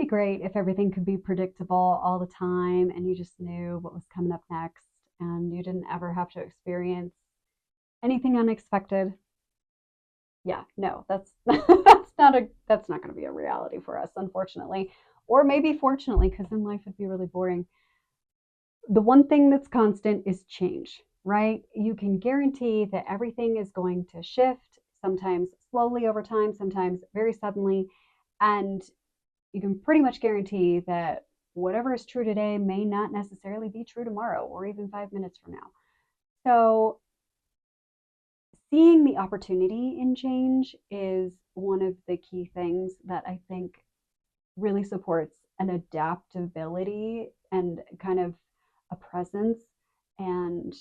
great if everything could be predictable all the time and you just knew what was coming up next and you didn't ever have to experience anything unexpected. Yeah, no, that's that's not going to be a reality for us, unfortunately, or maybe fortunately, because then life would be really boring. The one thing that's constant is change, right? You can guarantee that everything is going to shift, sometimes slowly over time, sometimes very suddenly, and you can pretty much guarantee that whatever is true today may not necessarily be true tomorrow or even 5 minutes from now. So seeing the opportunity in change is one of the key things that I think really supports an adaptability and kind of a presence and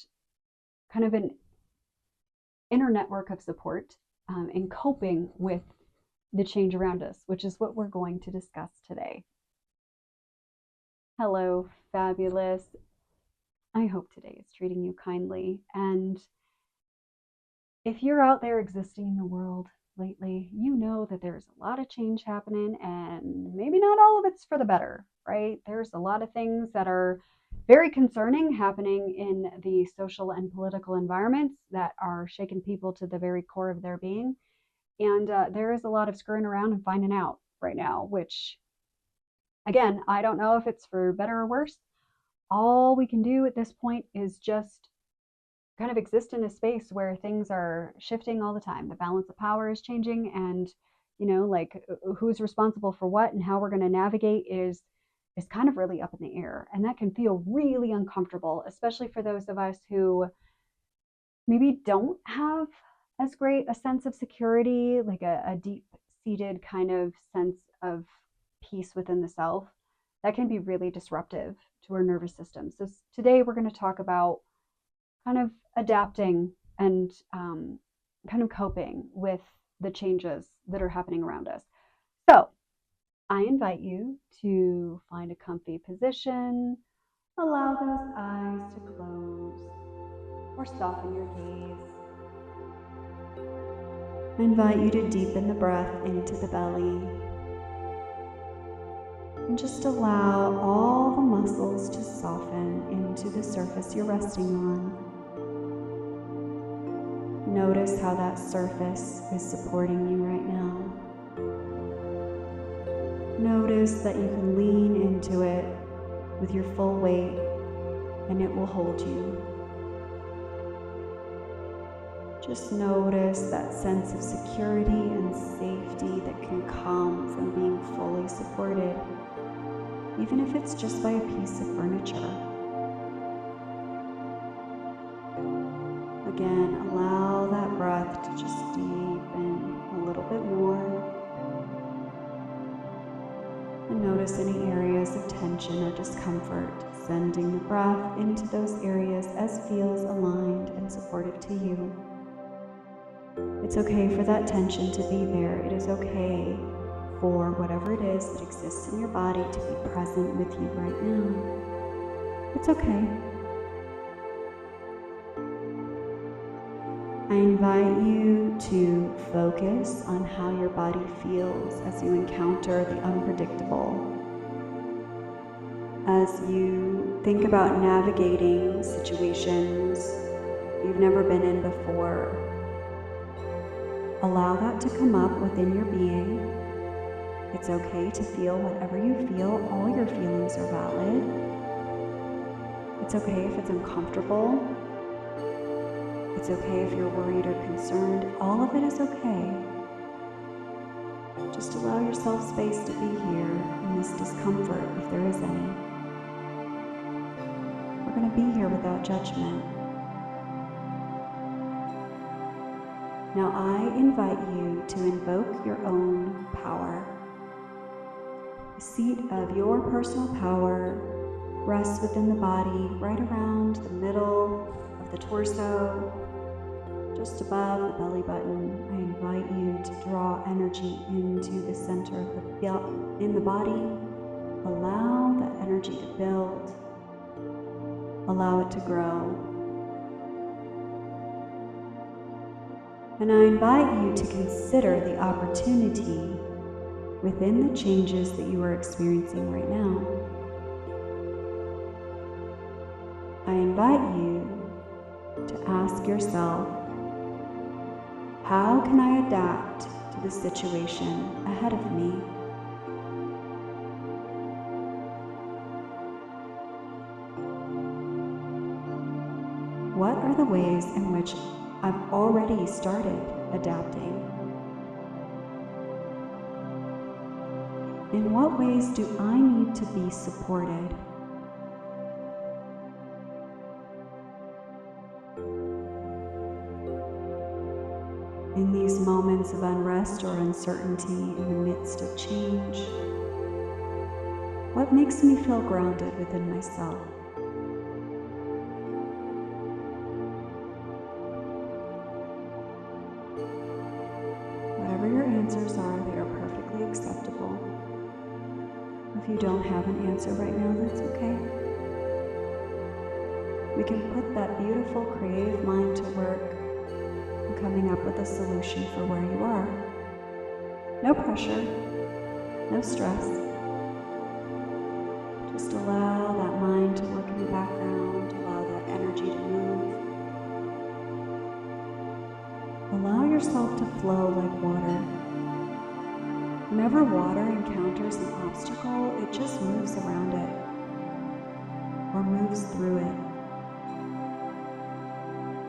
kind of an inner network of support in coping with the change around us, which is what we're going to discuss today. Hello, fabulous. I hope today is treating you kindly. And if you're out there existing in the world lately, you know that there's a lot of change happening and maybe not all of it's for the better, right? There's a lot of things that are very concerning happening in the social and political environments that are shaking people to the very core of their being. And there is a lot of screwing around and finding out right now, which, again, I don't know if it's for better or worse. All we can do at this point is just kind of exist in a space where things are shifting all the time. The balance of power is changing, and like who's responsible for what and how we're going to navigate is kind of really up in the air, and that can feel really uncomfortable, especially for those of us who maybe don't have as great a sense of security, like a deep seated kind of sense of peace within the self. That can be really disruptive to our nervous system. So today we're going to talk about kind of adapting and kind of coping with the changes that are happening around us. So I invite you to find a comfy position, allow those eyes to close or soften your gaze. I invite you to deepen the breath into the belly and just allow all the muscles to soften into the surface you're resting on. Notice how that surface is supporting you right now. Notice that you can lean into it with your full weight and it will hold you. Just notice that sense of security and safety that can come from being fully supported, even if it's just by a piece of furniture. Again, allow that breath to just deepen a little bit more. And notice any areas of tension or discomfort, sending the breath into those areas as feels aligned and supportive to you. It's okay for that tension to be there. It is okay for whatever it is that exists in your body to be present with you right now. It's okay. I invite you to focus on how your body feels as you encounter the unpredictable. As you think about navigating situations you've never been in before, allow that to come up within your being. It's okay to feel whatever you feel. All your feelings are valid. It's okay if it's uncomfortable. It's okay if you're worried or concerned. All of it is okay. Just allow yourself space to be here in this discomfort, if there is any. We're going to be here without judgment. Now I invite you to invoke your own power. The seat of your personal power rests within the body, right around the middle of the torso, just above the belly button. I invite you to draw energy into the center of the body. Allow that energy to build. Allow it to grow. And I invite you to consider the opportunity within the changes that you are experiencing right now. I invite you to ask yourself, how can I adapt to the situation ahead of me? What are the ways in which I've already started adapting? In what ways do I need to be supported? In these moments of unrest or uncertainty in the midst of change, what makes me feel grounded within myself? Whatever your answers are, they are perfectly acceptable. If you don't have an answer right now, that's okay. We can put that beautiful creative mind to work in coming up with a solution for where you are. No pressure, no stress. Just allow that mind to work in the background, allow that energy to move. Allow yourself to flow like water. Whenever water encounters an obstacle, it just moves around it or moves through it.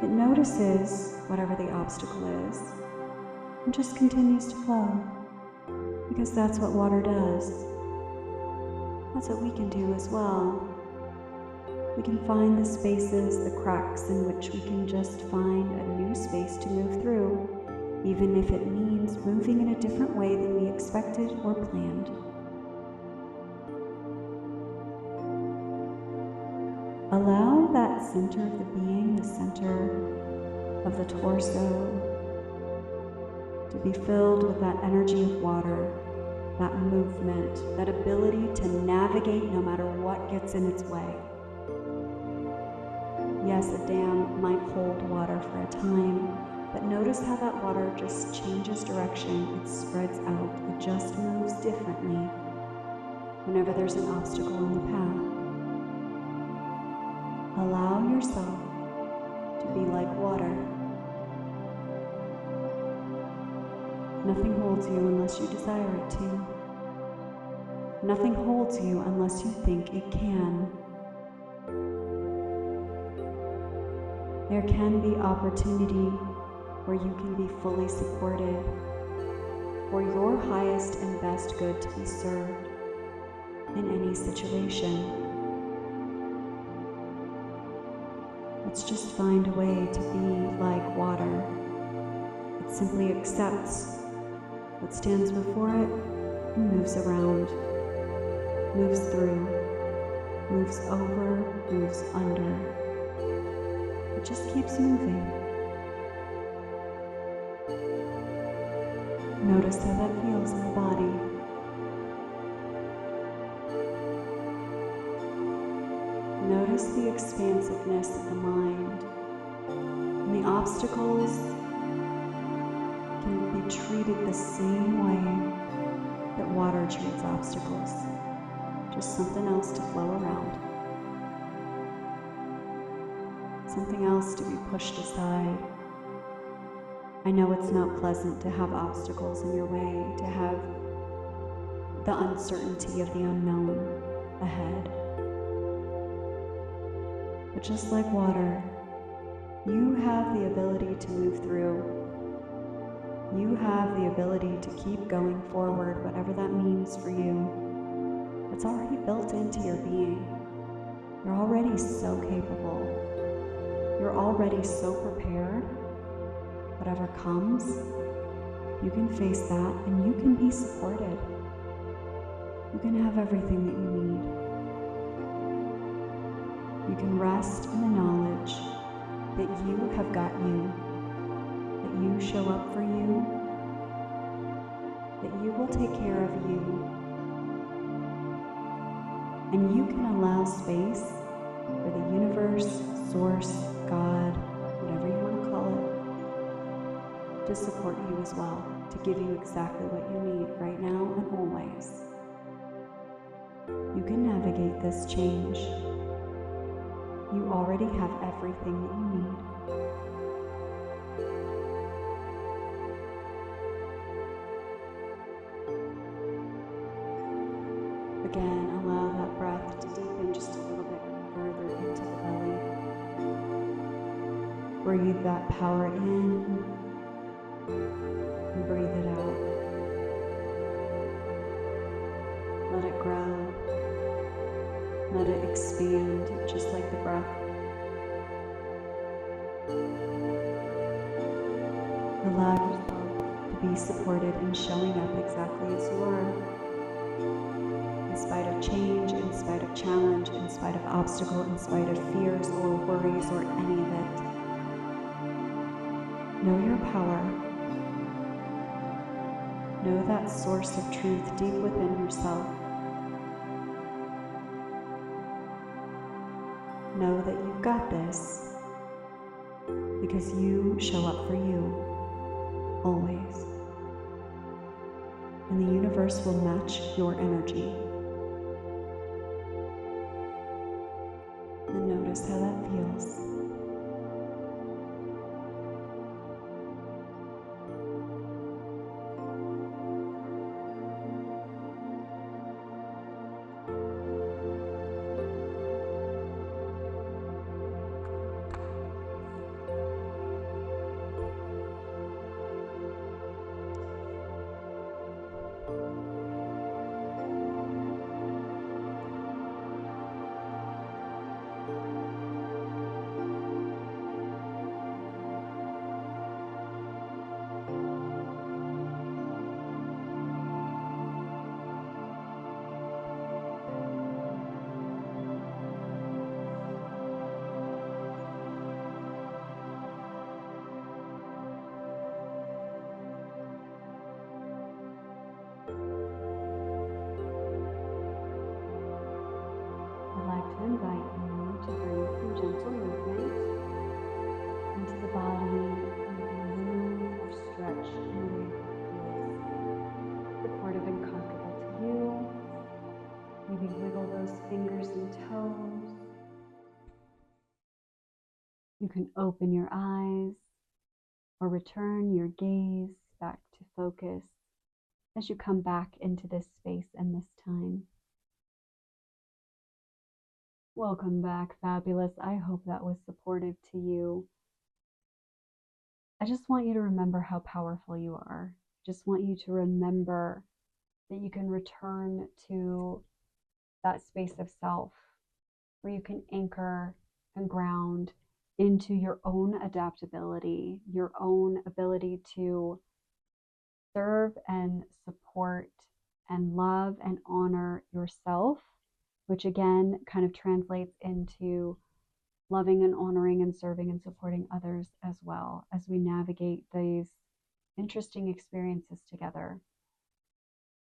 It notices whatever the obstacle is and just continues to flow, because that's what water does. That's what we can do as well. We can find the spaces, the cracks in which we can just find a new space to move through, even if it means moving in a different way than we expected or planned. Allow that center of the being, the center of the torso, to be filled with that energy of water, that movement, that ability to navigate no matter what gets in its way. Yes, a dam might hold water for a time, but notice how that water just changes direction, it spreads out, it just moves differently whenever there's an obstacle in the path. Allow yourself to be like water. Nothing holds you unless you desire it to. Nothing holds you unless you think it can. There can be opportunity where you can be fully supported, for your highest and best good to be served in any situation. Let's just find a way to be like water. It simply accepts what stands before it and moves around, moves through, moves over, moves under. It just keeps moving. Notice how that feels in the body. Notice the expansiveness of the mind, and the obstacles can be treated the same way that water treats obstacles, just something else to flow around, something else to be pushed aside. I know it's not pleasant to have obstacles in your way, to have the uncertainty of the unknown ahead. But just like water, you have the ability to move through. You have the ability to keep going forward, whatever that means for you. It's already built into your being. You're already so capable. You're already so prepared. Whatever comes, you can face that and you can be supported. You can have everything that you need. You can rest in the knowledge that you have got you, that you show up for you, that you will take care of you, and you can allow space for the universe, source, God, whatever you want to call to support you as well, to give you exactly what you need right now and always. You can navigate this change. You already have everything that you need. Again, allow that breath to deepen just a little bit further into the belly. Breathe that power in and breathe it out. Let it grow. Let it expand just like the breath. Allow yourself to be supported in showing up exactly as you are. In spite of change, in spite of challenge, in spite of obstacle, in spite of fears or worries or any of it. Know your power. Know that source of truth deep within yourself. Know that you've got this because you show up for you, always. And the universe will match your energy. And notice how that feels. I'd like to invite you to bring some gentle movement into the body. You can move, stretch in a way that feels supportive and comfortable to you. Maybe wiggle those fingers and toes. You can open your eyes or return your gaze back to focus as you come back into this space and this time. Welcome back, fabulous. I hope that was supportive to you. I just want you to remember how powerful you are. Just want you to remember that you can return to that space of self where you can anchor and ground into your own adaptability, your own ability to serve and support and love and honor yourself, which again kind of translates into loving and honoring and serving and supporting others as well as we navigate these interesting experiences together.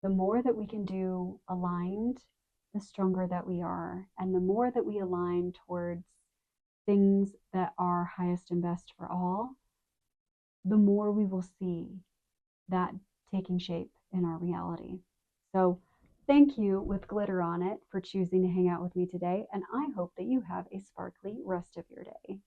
The more that we can do aligned, the stronger that we are. And the more that we align towards things that are highest and best for all, the more we will see that taking shape in our reality. So thank you, with glitter on it, for choosing to hang out with me today. And I hope that you have a sparkly rest of your day.